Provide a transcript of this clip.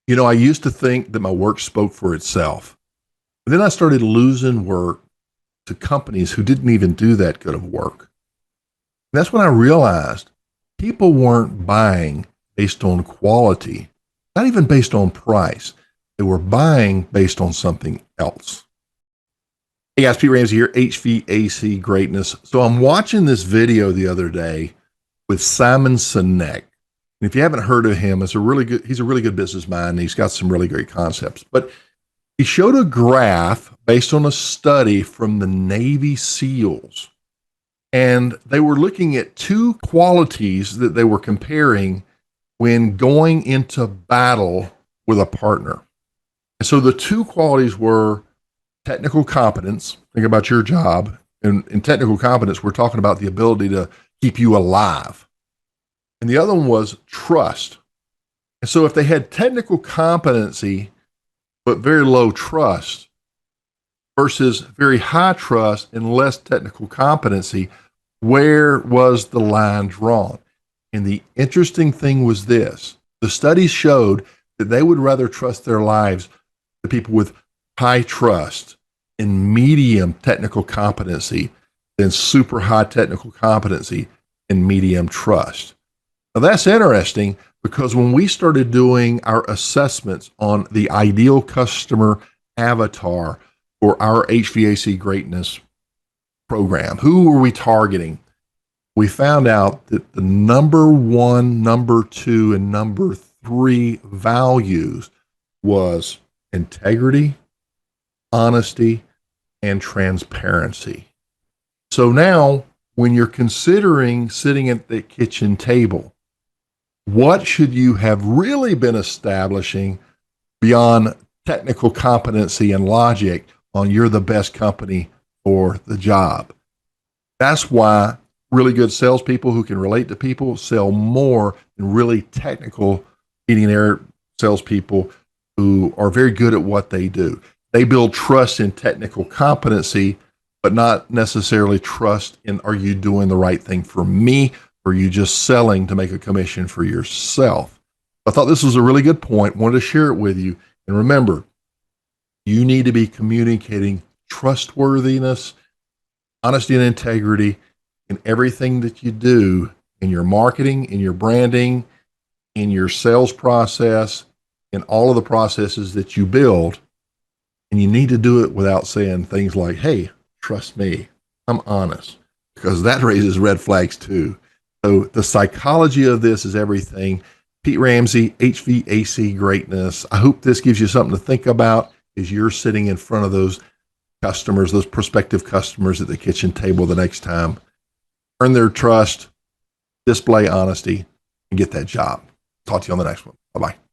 I used to think that my work spoke for itself. But then I started losing work to companies who didn't even do that good of work. And that's when I realized people weren't buying based on quality, not even based on price. They were buying based on something else. Hey guys, Pete Ramsey here, HVAC Greatness. So I'm watching this video the other day with Simon Sinek. And if you haven't heard of him, he's a really good business mind. And he's got some really great concepts. But he showed a graph based on a study from the Navy SEALs. And they were looking at two qualities that they were comparing when going into battle with a partner. And so the two qualities were technical competence. Think about your job. And in technical competence, we're talking about the ability to keep you alive. And the other one was trust. And so if they had technical competency, but very low trust versus very high trust and less technical competency, where was the line drawn? And the interesting thing was this. The studies showed that they would rather trust their lives to people with high trust and medium technical competency than super high technical competency and medium trust. Now that's interesting because when we started doing our assessments on the ideal customer avatar for our HVAC Greatness program, who were we targeting? We found out that the number one, number two, and number three values was integrity, honesty, and transparency. So now, when you're considering sitting at the kitchen table, what should you have really been establishing beyond technical competency and logic on you're the best company for the job? That's why really good salespeople who can relate to people sell more than really technical heating and air salespeople who are very good at what they do. They build trust in technical competency, but not necessarily trust in, are you doing the right thing for me? Or are you just selling to make a commission for yourself? I thought this was a really good point. Wanted to share it with you. And remember, you need to be communicating trustworthiness, honesty, and integrity in everything that you do in your marketing, in your branding, in your sales process, in all of the processes that you build. And you need to do it without saying things like, hey, trust me, I'm honest, because that raises red flags too. So the psychology of this is everything. Pete Ramsey, HVAC Greatness. I hope this gives you something to think about as you're sitting in front of those customers, those prospective customers at the kitchen table the next time. Earn their trust, display honesty, and get that job. Talk to you on the next one. Bye-bye.